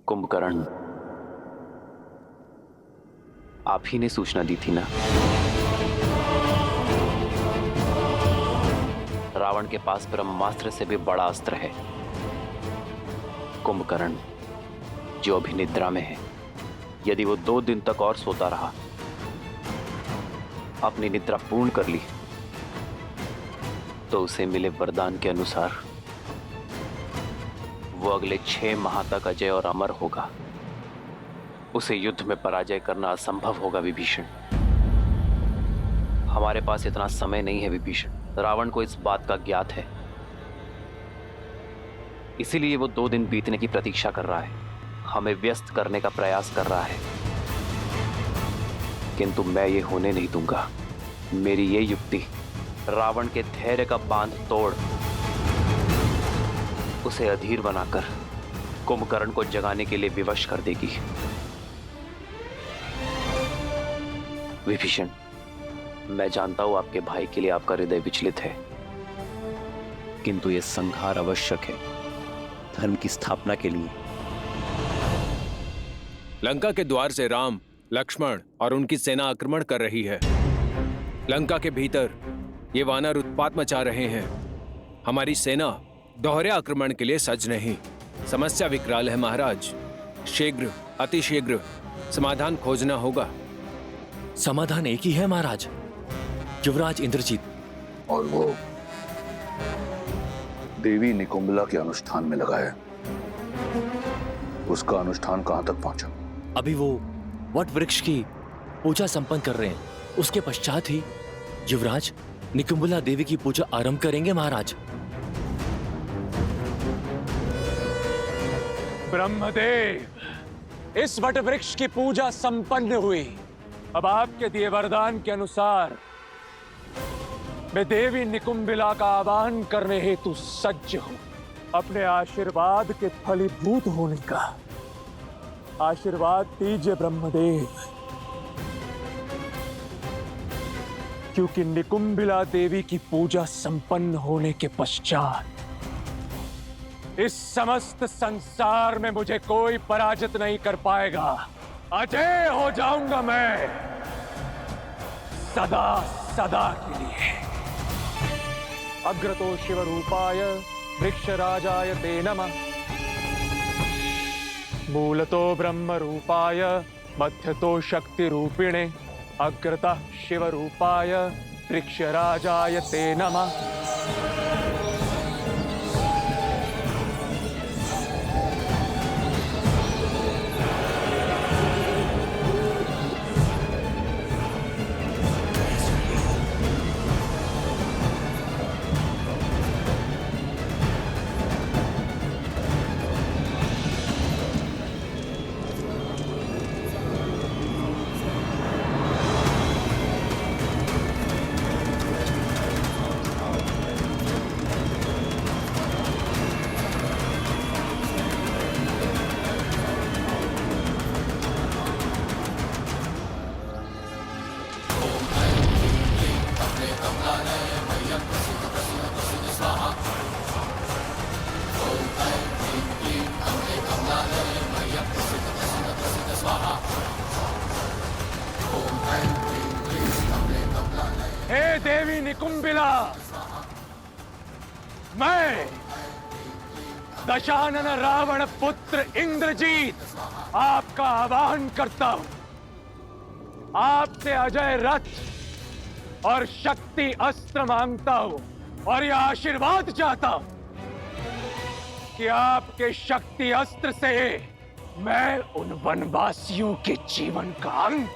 कुंभकर्ण, आप ही ने सूचना दी थी ना? रावण के पास ब्रह्मास्त्र से भी बड़ा अस्त्र है। कुंभकर्ण जो अभी निद्रा में है, यदि वो 2 दिन तक और सोता रहा, अपनी निद्रा पूर्ण कर ली, तो उसे मिले वरदान के अनुसार वो अगले 6 माह तक अजय और अमर होगा। उसे युद्ध में पराजय करना असंभव होगा विभीषण। हमारे पास इतना समय नहीं है विभीषण। रावण को इस बात का ज्ञात है, इसीलिए वो 2 दिन बीतने की प्रतीक्षा कर रहा है, हमें व्यस्त करने का प्रयास कर रहा है। किंतु मैं ये होने नहीं दूंगा। मेरी ये युक्ति रावण के धैर्य का बांध तोड़ उसे अधीर बनाकर कुंभकर्ण को जगाने के लिए विवश कर देगी। विभीषण, मैं जानता हूं आपके भाई के लिए आपका हृदय विचलित है, किंतु यह संहार आवश्यक है धर्म की स्थापना के लिए। लंका के द्वार से राम, लक्ष्मण और उनकी सेना आक्रमण कर रही है। लंका के भीतर ये वानर उत्पात मचा रहे हैं। हमारी सेना दोहरे आक्रमण के लिए सज्ज नहीं। समस्या विकराल है महाराज। शीघ्र, अतिशीघ्र समाधान खोजना होगा। समाधान एक ही है महाराज, युवराज इंद्रजीत। और वो देवी निकुंभला के अनुष्ठान में लगा है। उसका अनुष्ठान कहां तक पहुंचा? अभी वो वट वृक्ष की पूजा संपन्न कर रहे हैं। उसके पश्चात ही युवराज निकुंभला देवी की पूजा आरंभ करेंगे महाराज। ब्रह्मदेव, इस वट वृक्ष की पूजा संपन्न हुई। अब आपके दिए वरदान के अनुसार मैं देवी निकुंभिला का आवाहन करने हेतु सज्ज हूं। अपने आशीर्वाद के फलीभूत होने का आशीर्वाद दीजिए ब्रह्मदेव, क्योंकि निकुंभिला देवी की पूजा संपन्न होने के पश्चात इस समस्त संसार में मुझे कोई पराजित नहीं कर पाएगा। अजय हो जाऊंगा मैं सदा सदा के लिए। अग्रतो शिव रूपाय वृक्षराजाय ते नमः। मूलतो ब्रह्म रूपाय मध्यतो शक्ति रूपिणे। अग्रतः शिव रूपाय वृक्षराजाय ते नमः। हे देवी निकुंभिला, मैं दशानन रावण पुत्र इंद्रजीत आपका आवाहन करता हूं। आपसे अजय रथ और शक्ति अस्त्र मांगता हूं और यह आशीर्वाद चाहता हूं कि आपके शक्ति अस्त्र से मैं उन वनवासियों के जीवन का अंत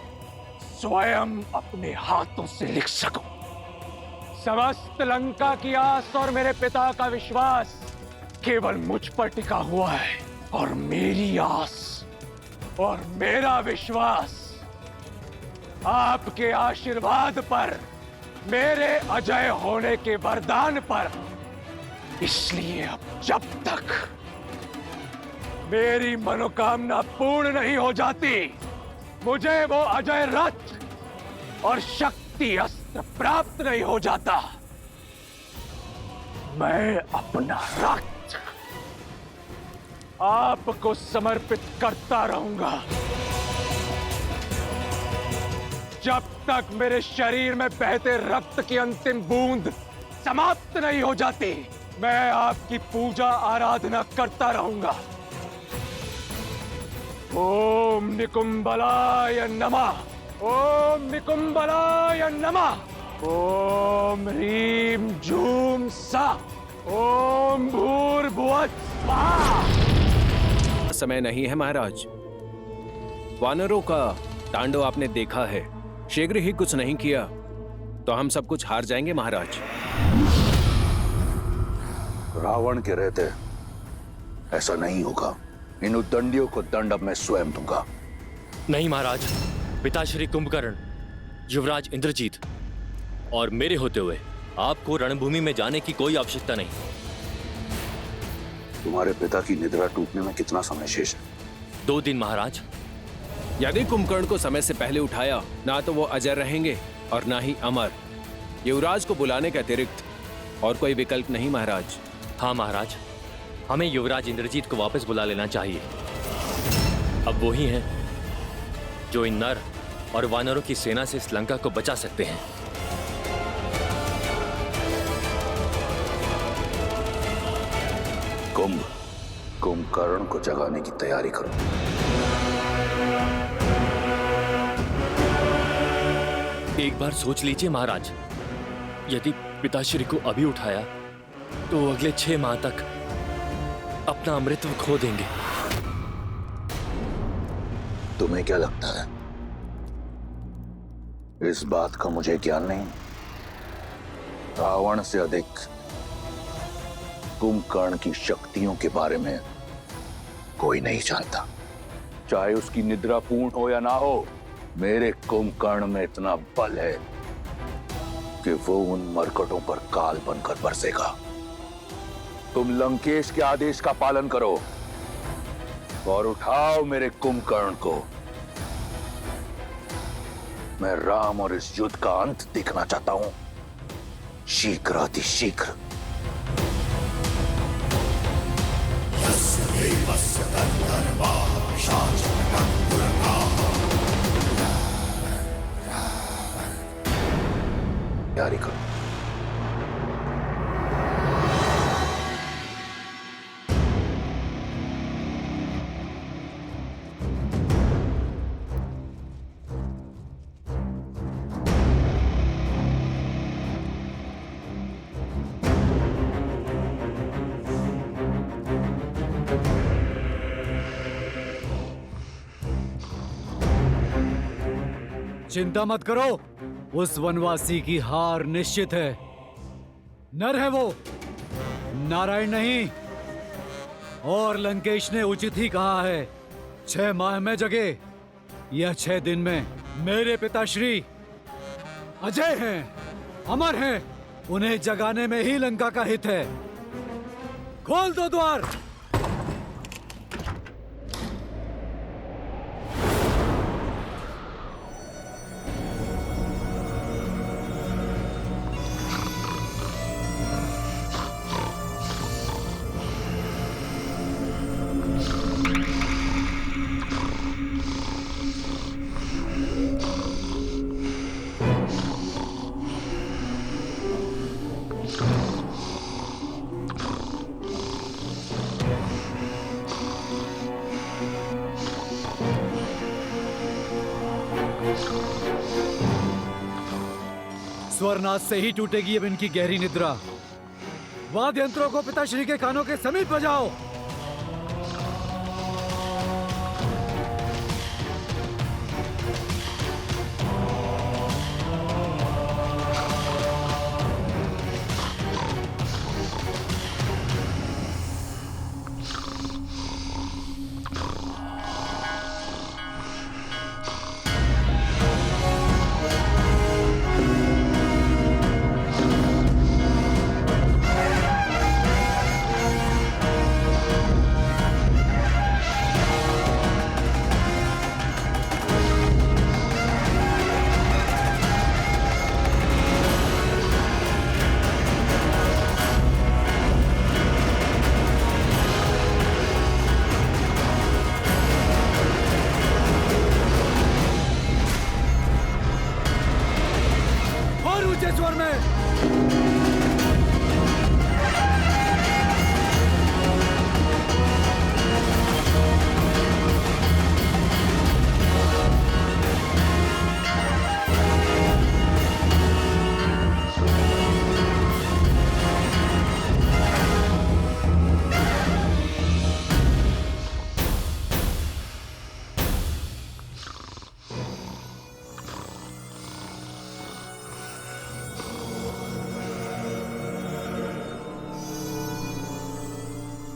स्वयं अपने हाथों से लिख सकूं। समस्त लंका की आस और मेरे पिता का विश्वास केवल मुझ पर टिका हुआ है, और मेरी आस और मेरा विश्वास आपके आशीर्वाद पर, मेरे अजय होने के वरदान पर। इसलिए अब जब तक मेरी मनोकामना पूर्ण नहीं हो जाती, मुझे वो अजय रथ और शक्ति अस्त्र प्राप्त नहीं हो जाता, मैं अपना रथ आपको समर्पित करता रहूंगा जब तक मेरे शरीर में बहते रक्त की अंतिम बूंद समाप्त नहीं हो जाती। मैं आपकी पूजा आराधना करता रहूंगा। ओम निकुंभलाय नमः, ओम निकुंभलाय नमः, ओम ह्रीम झूम सा, ओम भूर्भुवः स्वाहा। समय नहीं है महाराज। वानरों का तांडव आपने देखा है। शीघ्र ही कुछ नहीं किया तो हम सब कुछ हार जाएंगे महाराज। रावण के रहते ऐसा नहीं होगा। इन उद्दंडियों को दंड अब मैं स्वयं दूंगा। नहीं महाराज, पिताश्री कुंभकर्ण, युवराज इंद्रजीत और मेरे होते हुए आपको रणभूमि में जाने की कोई आवश्यकता नहीं। तुम्हारे पिता की निद्रा टूटने में कितना समय शेष है? 2 दिन महाराज। यदि कुंभकर्ण को समय से पहले उठाया ना तो वो अजर रहेंगे और ना ही अमर। युवराज को बुलाने के अतिरिक्त और कोई विकल्प नहीं महाराज। हाँ महाराज, हमें युवराज इंद्रजीत को वापस बुला लेना चाहिए। अब वो ही हैं जो इन नर और वानरों की सेना से इस लंका को बचा सकते हैं। कुंभकर्ण को जगाने की तैयारी करो। एक बार सोच लीजिए महाराज, यदि पिताश्री को अभी उठाया तो अगले 6 माह तक अपना अमृतत्व खो देंगे। तुम्हें क्या लगता है इस बात का मुझे ज्ञान नहीं? रावण से अधिक कुंभकर्ण की शक्तियों के बारे में कोई नहीं जानता। चाहे उसकी निद्रा पूर्ण हो या ना हो, मेरे कुंभकर्ण में इतना बल है कि वो उन मरकटों पर काल बनकर बरसेगा। तुम लंकेश के आदेश का पालन करो और उठाओ मेरे कुंभकर्ण को। मैं राम और इस युद्ध का अंत देखना चाहता हूं, शीघ्र अतिशीघ्र। तैयारी करो। चिंता मत करो, उस वनवासी की हार निश्चित है। नर है वो, नारायण नहीं। और लंकेश ने उचित ही कहा है, 6 माह में जगे या 6 दिन में। मेरे पिताश्री अजय हैं, अमर हैं, उन्हें जगाने में ही लंका का हित है। खोल दो द्वार। स्वरनाथ से ही टूटेगी अब इनकी गहरी निद्रा। वाद्य यंत्रों को पिताश्री के कानों के समीप बजाओ।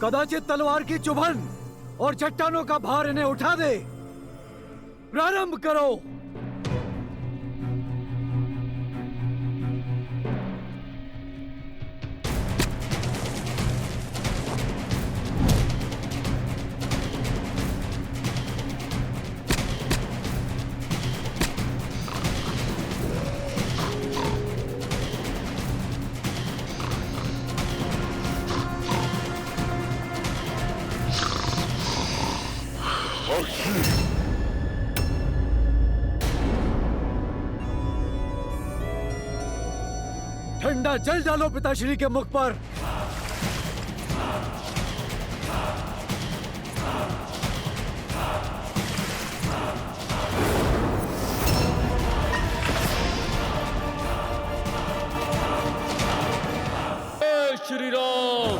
कदाचित तलवार की चुभन और चट्टानों का भार इन्हें उठा दे। प्रारंभ करो। ठंडा जल डालो पिताश्री के मुख पर। जय श्री राम।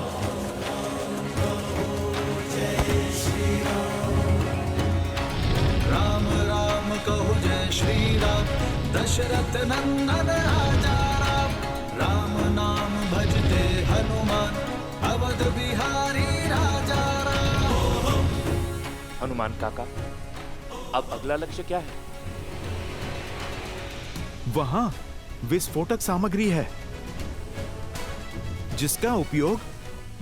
राम राम कहो जय श्री राम, दशरथ नंदन राजा राम। राम नाम भजते हनुमान, अवध बिहारी राजा राम। हनुमान काका, अब अगला लक्ष्य क्या है? वहां विस्फोटक सामग्री है जिसका उपयोग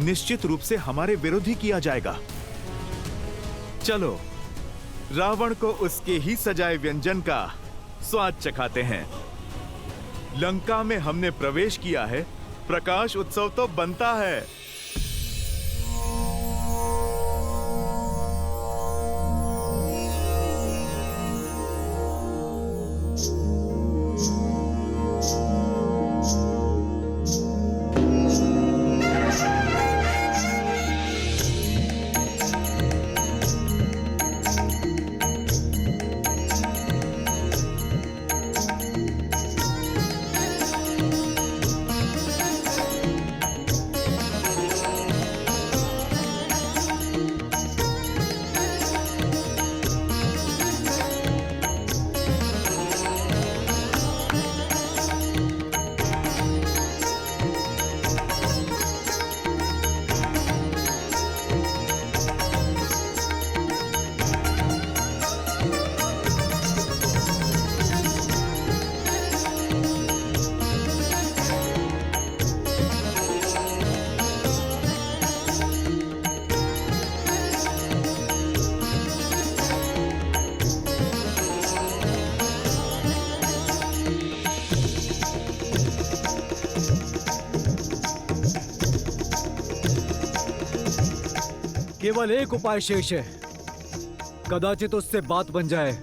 निश्चित रूप से हमारे विरुद्ध ही किया जाएगा। चलो रावण को उसके ही सजाए व्यंजन का स्वाद चखाते हैं। लंका में हमने प्रवेश किया है, प्रकाश उत्सव तो बनता है। केवल एक उपाय शेष है, कदाचित उससे बात बन जाए।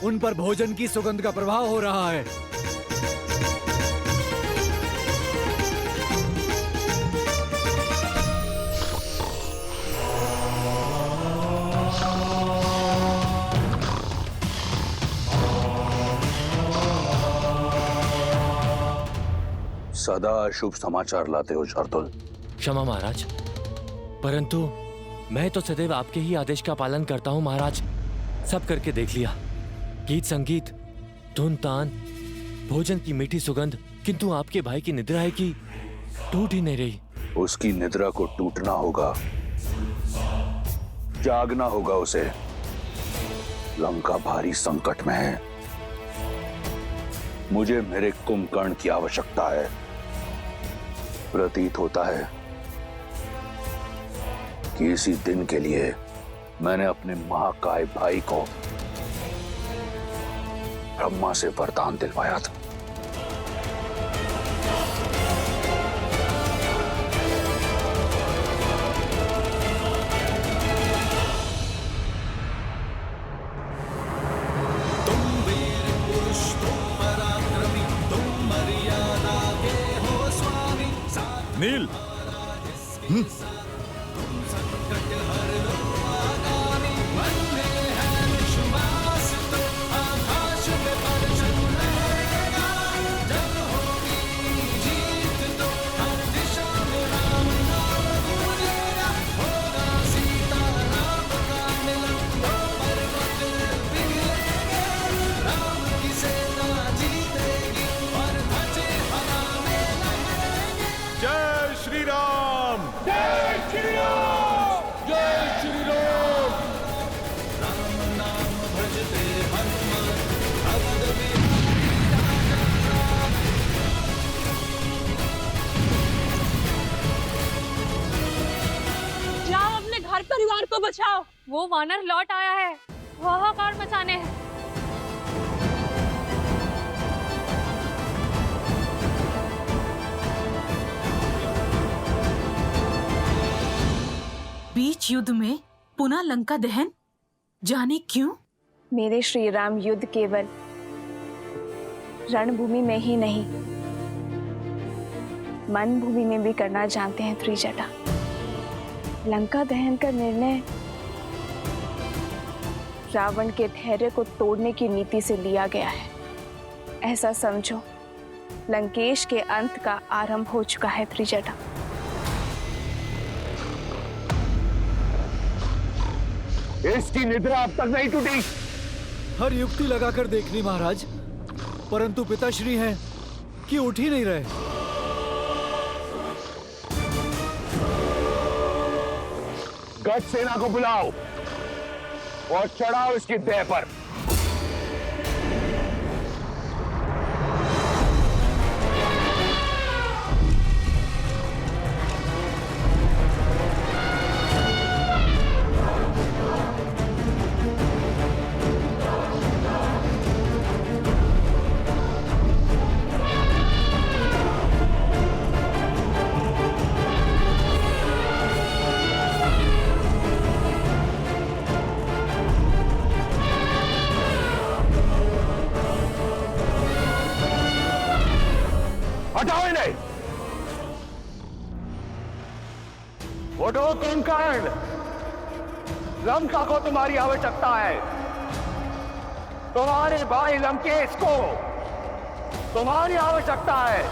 उन पर भोजन की सुगंध का प्रभाव हो रहा है। सदा शुभ समाचार लाते हो शार्दुल। क्षमा महाराज, परंतु मैं तो सदैव आपके ही आदेश का पालन करता हूँ महाराज। सब करके देख लिया, गीत संगीत, धुन तान, भोजन की मीठी सुगंध, किंतु आपके भाई की निद्रा है कि टूट ही नहीं रही। उसकी निद्रा को टूटना होगा, जागना होगा उसे। लंका भारी संकट में है। मुझे मेरे कुंभकर्ण की आवश्यकता है। प्रतीत होता है कि इसी दिन के लिए मैंने अपने महाकाय भाई को ब्रह्मा से वरदान दिलवाया था। तुम वीर पुरुष, तुम पराक्रमी, तुम नील। जय श्री राम। जाओ अपने घर परिवार को बचाओ। वो वानर लौट आया है, हाहाकार मचाने। बीच युद्ध में पुनः लंका दहन, जाने क्यों? मेरे श्री राम युद्ध केवल रणभूमि में ही नहीं, मन भूमि में भी करना जानते हैं त्रिजटा। लंका दहन का निर्णय रावण के धैर्य को तोड़ने की नीति से लिया गया है। ऐसा समझो लंकेश के अंत का आरंभ हो चुका है त्रिजटा। इसकी निद्रा अब तक नहीं टूटी। हर युक्ति लगाकर देख ली महाराज, परंतु पिताश्री हैं कि उठ ही नहीं रहे। गज सेना को बुलाओ और चढ़ाओ इसकी देह पर। हटाओ इन्हें। उठो कुंभकर्ण, लंका को तुम्हारी आवश्यकता है। तुम्हारे भाई लंकेश को तुम्हारी आवश्यकता है।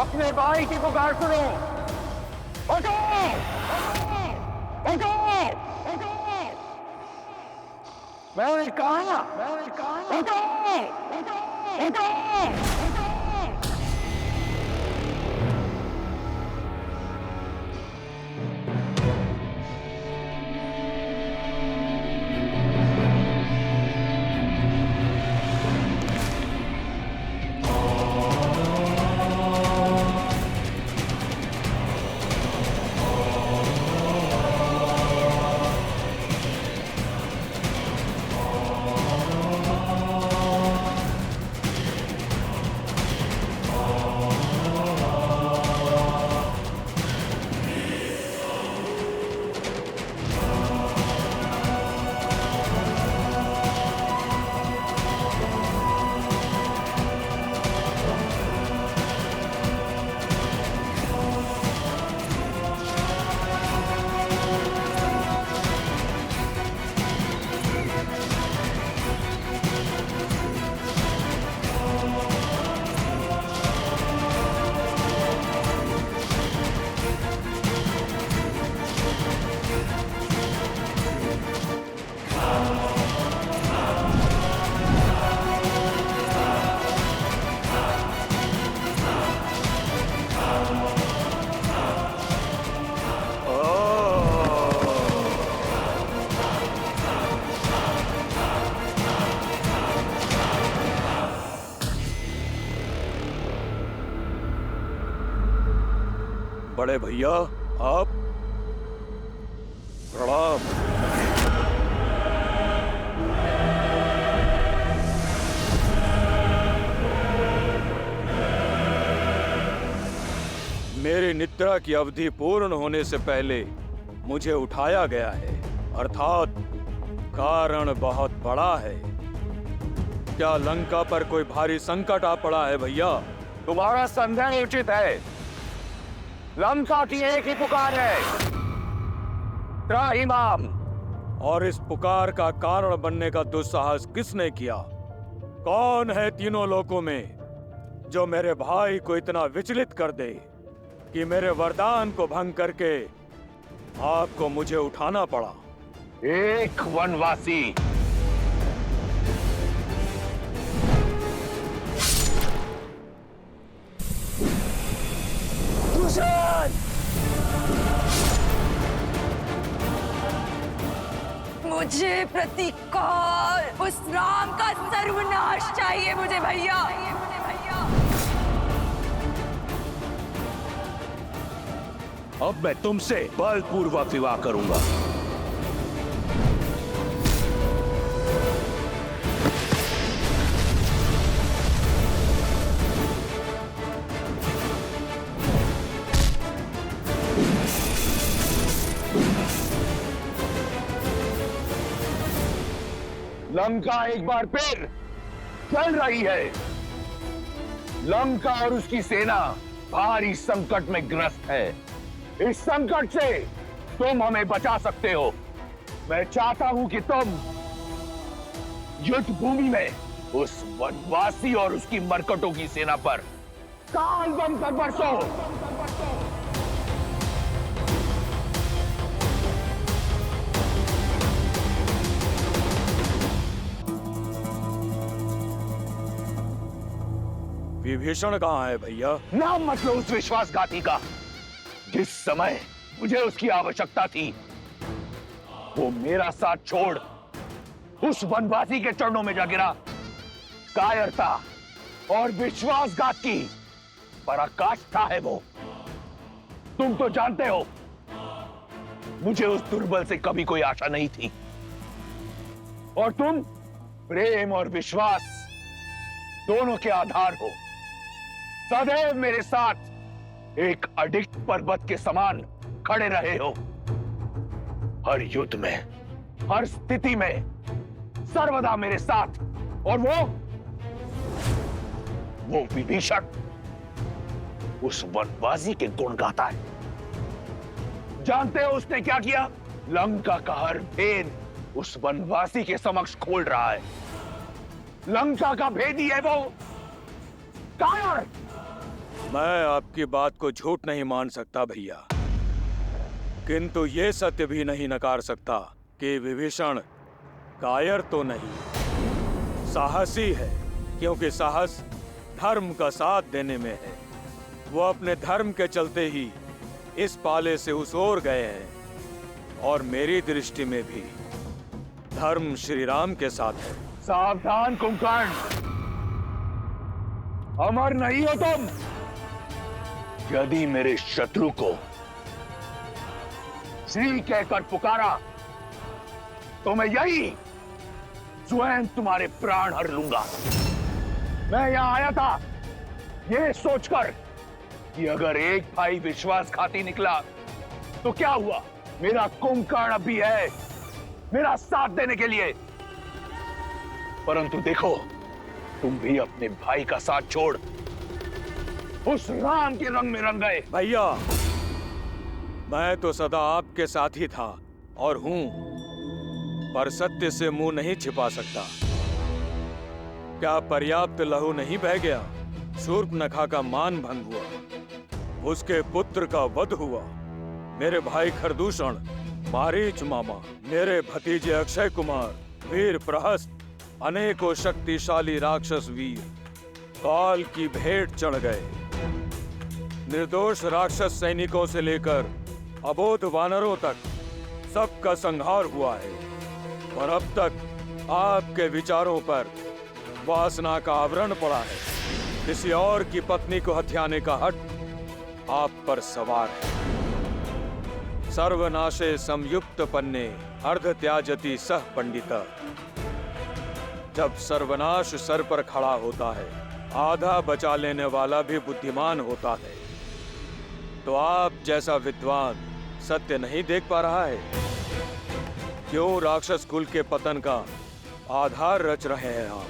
अपने भाई की पुकार सुनो। उठो, उठो, उठो। मैंने कहा, उठो, उठो, उठो। बड़े भैया आप प्रणाम। मेरी निद्रा की अवधि पूर्ण होने से पहले मुझे उठाया गया है, अर्थात कारण बहुत बड़ा है। क्या लंका पर कोई भारी संकट आ पड़ा है भैया? तुम्हारा संदेह उचित है। लंका की एक ही पुकार है, त्राहिमाम। और इस पुकार का कारण बनने का दुस्साहस किसने किया? कौन है तीनों लोकों में जो मेरे भाई को इतना विचलित कर दे कि मेरे वरदान को भंग करके आपको मुझे उठाना पड़ा? एक वनवासी। मुझे प्रतीकार उस राम का सर्वनाश चाहिए मुझे भैया। अब मैं तुमसे बलपूर्वक विवाह करूंगा। लंका एक बार फिर चल रही है। लंका और उसकी सेना भारी संकट में ग्रस्त है। इस संकट से तुम हमें बचा सकते हो। मैं चाहता हूं कि तुम युद्ध भूमि में उस वनवासी और उसकी मरकटों की सेना पर काल बम कर बरसो। विभीषण कहाँ है भैया? नाम मत लो उस विश्वासघाती का। जिस समय मुझे उसकी आवश्यकता थी, वो मेरा साथ छोड़ उस वनवासी के चरणों में जा गिरा। कायरता और विश्वासघात की पराकाष्ठा है वो। तुम तो जानते हो, मुझे उस दुर्बल से कभी कोई आशा नहीं थी, और तुम प्रेम और विश्वास दोनों के आधार हो। सदैव मेरे साथ एक अडिग पर्वत के समान खड़े रहे हो। हर युद्ध में, हर स्थिति में सर्वदा मेरे साथ। और वो विभीषण उस वनवासी के गुण गाता है। जानते हो उसने क्या किया? लंका का हर भेद उस वनवासी के समक्ष खोल रहा है। लंका का भेदी है वो कायर। मैं आपकी बात को झूठ नहीं मान सकता भैया, किंतु ये सत्य भी नहीं नकार सकता कि विभीषण कायर तो नहीं, साहसी है। क्योंकि साहस धर्म का साथ देने में है। वो अपने धर्म के चलते ही इस पाले से उस ओर गए हैं, और मेरी दृष्टि में भी धर्म श्री राम के साथ है। सावधान कुंभकर्ण, अमर नहीं हो तुम। यदि मेरे शत्रु को श्री कहकर पुकारा तो मैं यही स्वयं तुम्हारे प्राण हर लूंगा। मैं यहां आया था ये सोचकर कि अगर एक भाई विश्वासघाती निकला तो क्या हुआ, मेरा कुंभकर्ण भी है मेरा साथ देने के लिए। परंतु देखो, तुम भी अपने भाई का साथ छोड़ उस राम के रंग में रंग गए। भैया, मैं तो सदा आपके साथ ही था और हूं, पर सत्य से मुंह नहीं छिपा सकता। क्या पर्याप्त लहू नहीं बह गया? शूर्पनखा का मान भंग हुआ, उसके पुत्र का वध हुआ, मेरे भाई खरदूषण, मारीच मामा, मेरे भतीजे अक्षय कुमार, वीर प्रहस्त, अनेकों शक्तिशाली राक्षस वीर काल की भेंट चढ़ गए। निर्दोष राक्षस सैनिकों से लेकर अबोध वानरों तक सबका संहार हुआ है। और अब तक आपके विचारों पर वासना का आवरण पड़ा है। किसी और की पत्नी को हथियाने का हट आप पर सवार है। सर्वनाशे संयुक्त पन्ने अर्ध त्याजति सह पंडिता। जब सर्वनाश सर पर खड़ा होता है, आधा बचा लेने वाला भी बुद्धिमान होता है। तो आप जैसा विद्वान सत्य नहीं देख पा रहा है? क्यों राक्षस कुल के पतन का आधार रच रहे हैं आप?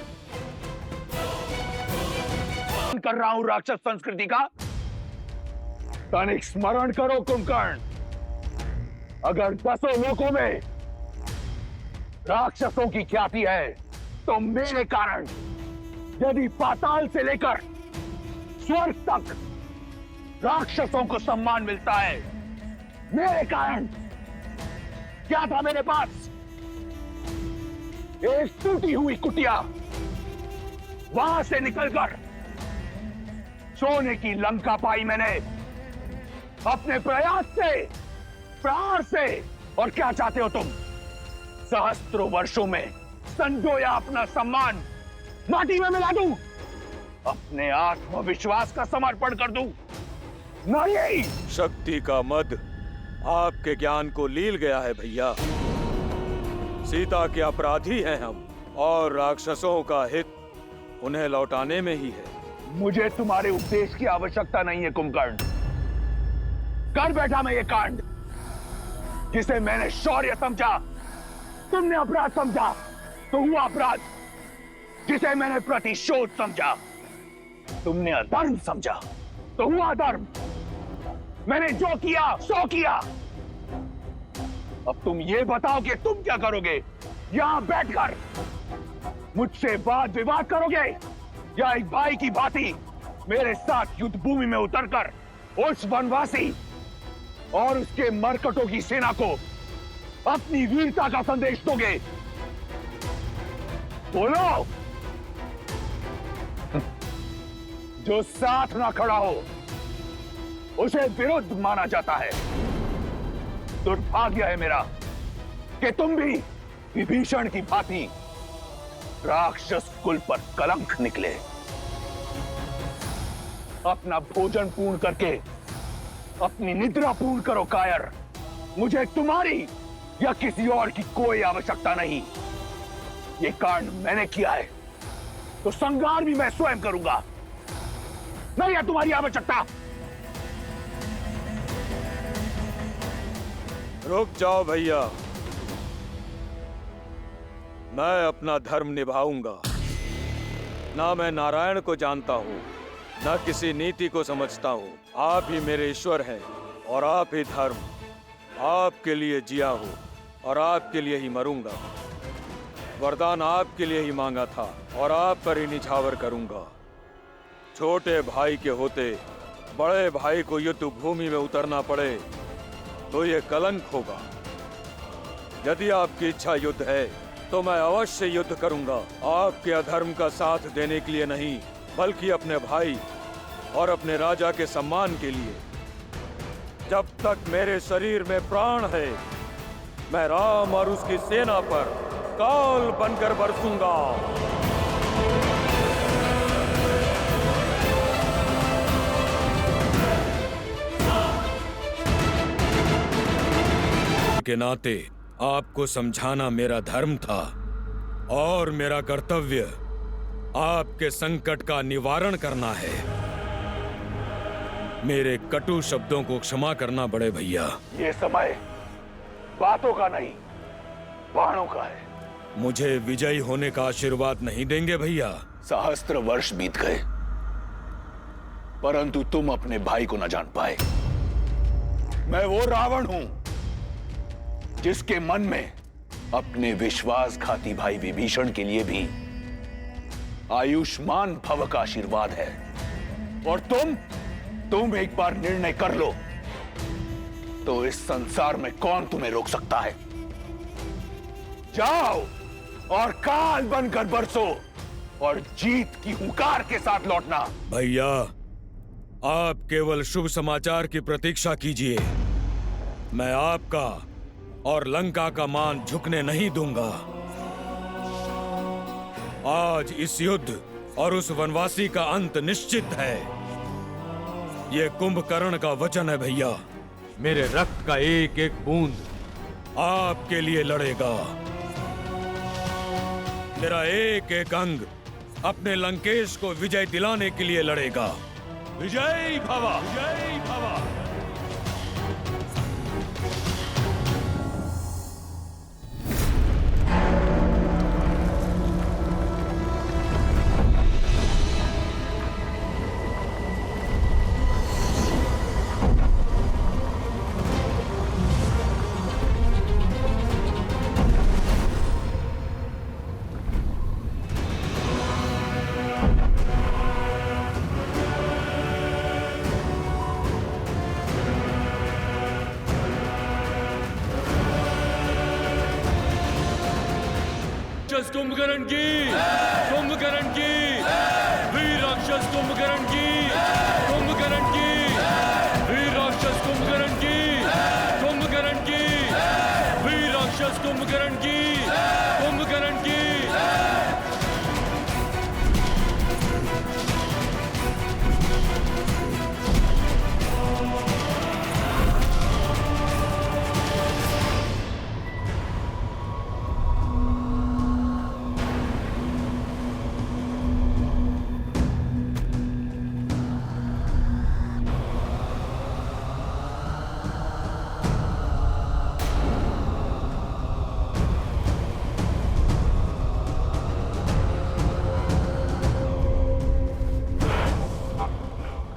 कर रहा हूं राक्षस संस्कृति का। तनिक स्मरण करो कुंभकर्ण, अगर 10 लोकों में राक्षसों की ख्याति है तो मेरे कारण यदि पाताल से लेकर स्वर्ग तक राक्षसों को सम्मान मिलता है, मेरे कारण क्या था मेरे पास? एक टूटी हुई कुटिया, वहां से निकलकर सोने की लंका पाई मैंने अपने प्रयास से, प्रहार से। और क्या चाहते हो तुम? सहस्त्रों वर्षों में संजोया अपना सम्मान माटी में मिला दूं? अपने आत्मविश्वास का समर्पण कर दूं? नहीं। शक्ति का मद आपके ज्ञान को लील गया है भैया। सीता के अपराधी हैं हम, और राक्षसों का हित उन्हें लौटाने में ही है। मुझे तुम्हारे उपदेश की आवश्यकता नहीं है कुंभकर्ण। कर बैठा मैं ये कांड, जिसे मैंने शौर्य समझा तुमने अपराध समझा, तो हुआ अपराध। जिसे मैंने प्रतिशोध समझा तुमने अधर्म समझा, तो हुआ अधर्म। मैंने जो किया सो किया। अब तुम ये बताओ कि तुम क्या करोगे? यहां बैठकर मुझसे वाद विवाद करोगे, या एक भाई की भांति मेरे साथ युद्ध भूमि में उतरकर उस वनवासी और उसके मरकटों की सेना को अपनी वीरता का संदेश दोगे? बोलो। जो साथ ना खड़ा हो उसे विरुद्ध माना जाता है। दुर्भाग्य है मेरा कि तुम भी विभीषण की भांति राक्षस कुल पर कलंक निकले। अपना भोजन पूर्ण करके अपनी निद्रा पूर्ण करो कायर। मुझे तुम्हारी या किसी और की कोई आवश्यकता नहीं। ये कांड मैंने किया है तो संहार भी मैं स्वयं करूंगा। नहीं है तुम्हारी आवश्यकता। रुक जाओ भैया, मैं अपना धर्म निभाऊंगा। ना मैं नारायण को जानता हूँ, ना किसी नीति को समझता हूँ। आप ही मेरे ईश्वर हैं और आप ही धर्म। आपके लिए जिया हूँ और आपके लिए ही मरूंगा। वरदान आपके लिए ही मांगा था और आप पर ही निछावर करूंगा। छोटे भाई के होते बड़े भाई को युद्ध भूमि में उतरना पड़े तो ये कलंक होगा। यदि आपकी इच्छा युद्ध है तो मैं अवश्य युद्ध करूंगा। आपके अधर्म का साथ देने के लिए नहीं, बल्कि अपने भाई और अपने राजा के सम्मान के लिए। जब तक मेरे शरीर में प्राण है, मैं राम और उसकी सेना पर काल बनकर बरसूंगा। के नाते आपको समझाना मेरा धर्म था और मेरा कर्तव्य आपके संकट का निवारण करना है। मेरे कटु शब्दों को क्षमा करना बड़े भैया। ये समय बातों का नहीं, बाणों का है। मुझे विजयी होने का आशीर्वाद नहीं देंगे भैया? सहस्त्र वर्ष बीत गए परंतु तुम अपने भाई को न जान पाए। मैं वो रावण हूं जिसके मन में अपने विश्वासघाती भाई विभीषण के लिए भी आयुष्मान भव का आशीर्वाद है। और तुम एक बार निर्णय कर लो तो इस संसार में कौन तुम्हें रोक सकता है? जाओ और काल बनकर बरसो और जीत की हुंकार के साथ लौटना। भैया, आप केवल शुभ समाचार की प्रतीक्षा कीजिए। मैं आपका और लंका का मान झुकने नहीं दूंगा। आज इस युद्ध और उस वनवासी का अंत निश्चित है। ये कुंभकर्ण का वचन है भैया। मेरे रक्त का एक एक बूंद आपके लिए लड़ेगा। मेरा एक एक अंग अपने लंकेश को विजय दिलाने के लिए लड़ेगा। विजय भव, विजय भव। राक्षस कुंभकर्ण की, कुंभकर्ण की, वीर राक्षस कुंभकर्ण की, कुंभकर्ण की, वीर राक्षस कुंभकर्ण की, कुंभकर्ण की, वीर राक्षस कुंभकर्ण की, कुंभकर्ण की।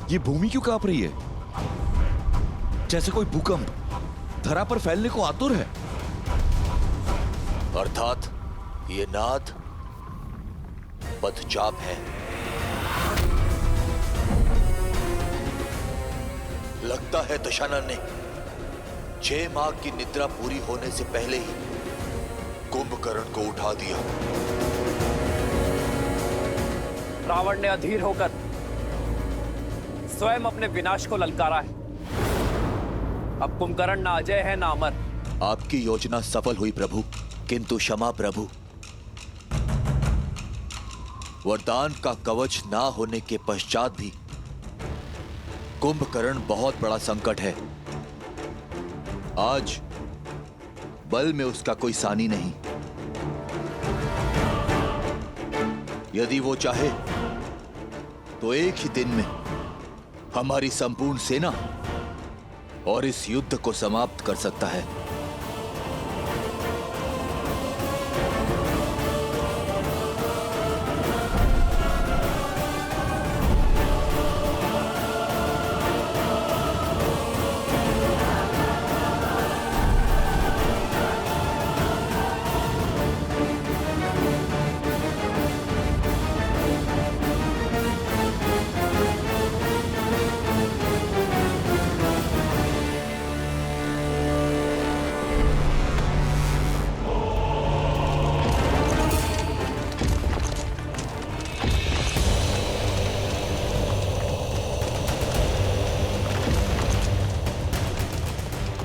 ये भूमि क्यों कांप रही है? जैसे कोई भूकंप धरा पर फैलने को आतुर है। अर्थात ये नाद पदचाप है। लगता है दशानन ने 6 माह की निद्रा पूरी होने से पहले ही कुंभकर्ण को उठा दिया। रावण ने अधीर होकर स्वयं अपने विनाश को ललकारा है। अब कुंभकर्ण ना अजय है ना अमर। आपकी योजना सफल हुई प्रभु, किंतु क्षमा प्रभु, वरदान का कवच ना होने के पश्चात भी कुंभकर्ण बहुत बड़ा संकट है। आज बल में उसका कोई सानी नहीं। यदि वो चाहे तो एक ही दिन में हमारी संपूर्ण सेना और इस युद्ध को समाप्त कर सकता है।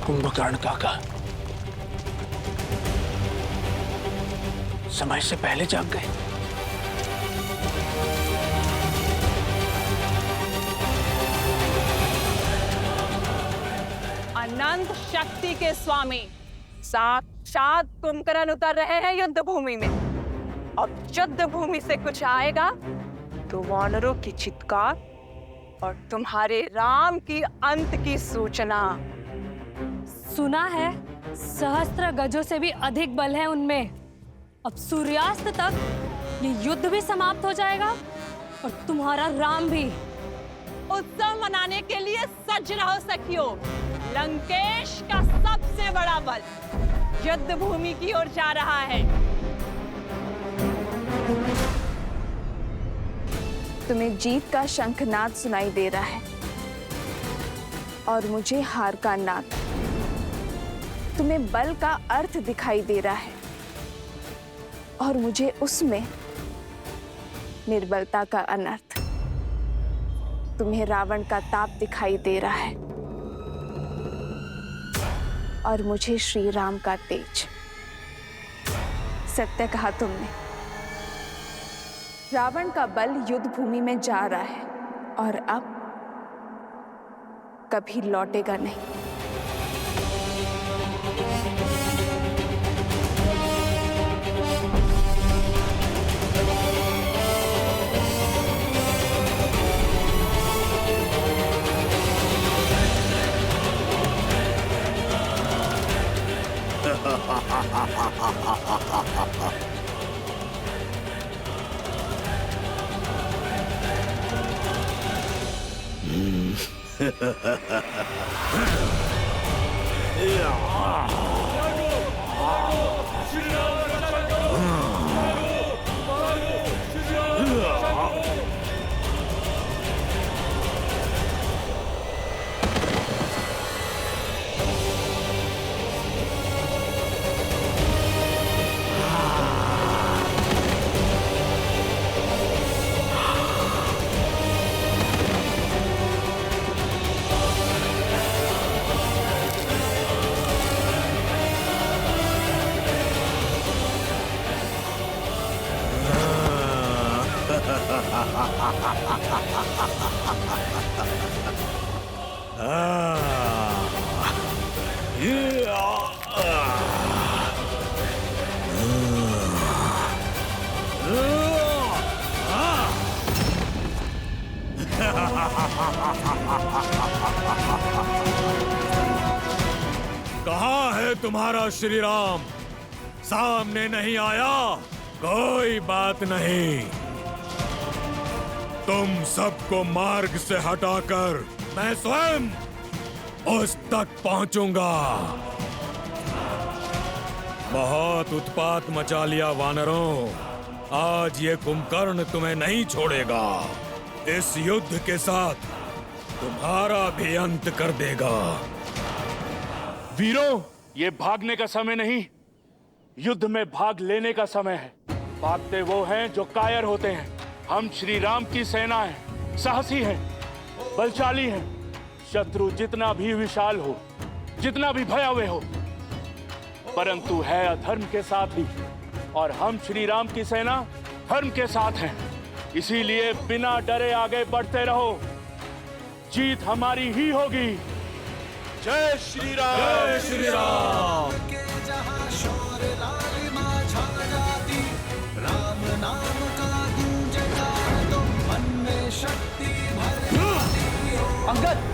कुंभकर्ण काका समय से पहले जाग गए। अनंत शक्ति के स्वामी साक्षात कुंभकर्ण उतर रहे हैं युद्ध भूमि में। अब युद्ध भूमि से कुछ आएगा तो वानरों की चित्कार और तुम्हारे राम की अंत की सूचना। सुना है सहस्त्र गजों से भी अधिक बल है उनमें। अब सूर्यास्त तक ये युद्ध भी समाप्त हो जाएगा और तुम्हारा राम भी। उत्सव मनाने के लिए सज रहो सखियों। लंकेश का सबसे बड़ा बल युद्ध भूमि की ओर जा रहा है। तुम्हें जीत का शंखनाद सुनाई दे रहा है और मुझे हार का नाद। तुम्हें बल का अर्थ दिखाई दे रहा है और मुझे उसमें निर्बलता का अनर्थ। तुम्हें रावण का ताप दिखाई दे रहा है और मुझे श्री राम का तेज। सत्य कहा तुमने। रावण का बल युद्ध भूमि में जा रहा है और अब कभी लौटेगा नहीं। कहाँ है तुम्हारा श्री राम? सामने नहीं आया? कोई बात नहीं, तुम सबको मार्ग से हटाकर मैं स्वयं उस तक पहुंचूंगा। बहुत उत्पात मचा लिया वानरों, आज ये कुंभकर्ण तुम्हें नहीं छोड़ेगा। इस युद्ध के साथ तुम्हारा भी अंत कर देगा। वीरों, ये भागने का समय नहीं, युद्ध में भाग लेने का समय है। भागते वो हैं जो कायर होते हैं। हम श्री राम की सेना हैं, साहसी हैं, बलशाली हैं। शत्रु जितना भी विशाल हो, जितना भी भयावह हो, परंतु है अधर्म के साथ ही, और हम श्री राम की सेना धर्म के साथ हैं। इसीलिए बिना डरे आगे बढ़ते रहो, जीत हमारी ही होगी। जय श्री राम, जय श्री राम। राम नाम का गूंजता तो मन में शक्ति भर अंगद,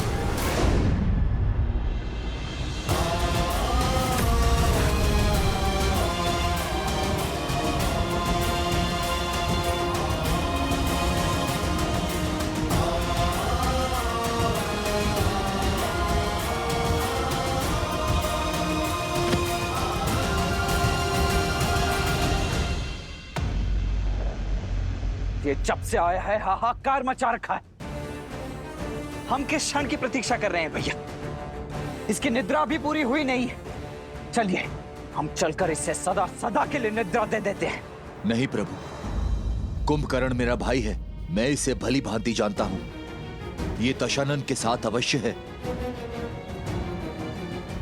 ये जब से आया है हाहाकार मचा रखा है। हम किस क्षण की प्रतीक्षा कर रहे हैं भैया? इसकी निद्रा भी पूरी हुई नहीं है। चलिए हम चलकर इसे सदा सदा के लिए निद्रा दे देते हैं। नहीं प्रभु, कुंभकर्ण मेरा भाई है, मैं इसे भली भांति जानता हूं। ये दशानन के साथ अवश्य है,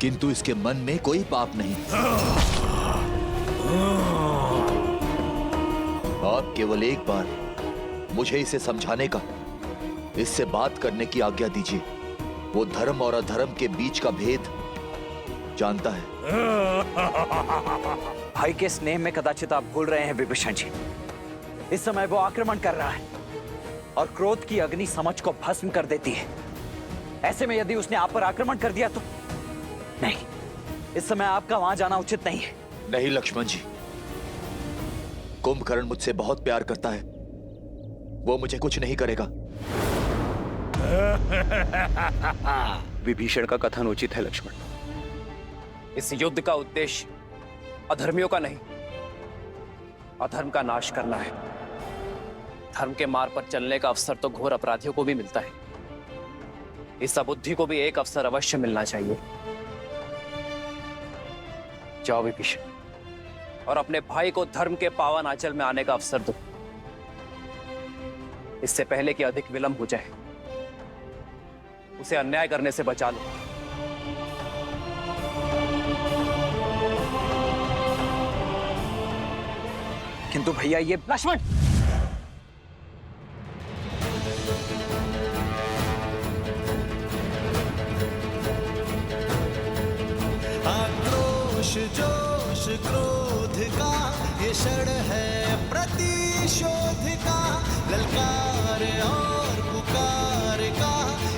किंतु इसके मन में कोई पाप नहीं। आप केवल एक बार मुझे इसे समझाने का, इससे बात करने की आज्ञा दीजिए। वो धर्म और अधर्म के बीच का भेद जानता है। भाई के स्नेह में कदाचित आप भूल रहे हैं विभीषण जी। इस समय वो आक्रमण कर रहा है और क्रोध की अग्नि समझ को भस्म कर देती है। ऐसे में यदि उसने आप पर आक्रमण कर दिया तो नहीं, इस समय आपका वहां जाना उचित नहीं है। नहीं लक्ष्मण जी, कुंभकर्ण मुझसे बहुत प्यार करता है, वो मुझे कुछ नहीं करेगा। विभीषण का कथन उचित है लक्ष्मण। इस युद्ध का उद्देश्य अधर्मियों का नहीं, अधर्म का नाश करना है। धर्म के मार्ग पर चलने का अवसर तो घोर अपराधियों को भी मिलता है। इस अबुद्धि को भी एक अवसर अवश्य मिलना चाहिए। जाओ विभीषण, और अपने भाई को धर्म के पावन आंचल में आने का अवसर दो, इससे पहले कि अधिक विलंब हो जाए। उसे अन्याय करने से बचा लो। किंतु भैया ये लक्ष्मण, आक्रोश जोश क्रोध का ये क्षण है प्रतिशोध का, ललकार और पुकार का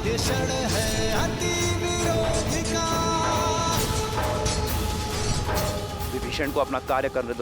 ये क्षण है अति विरोध का। विभीषण को अपना कार्य करने दो।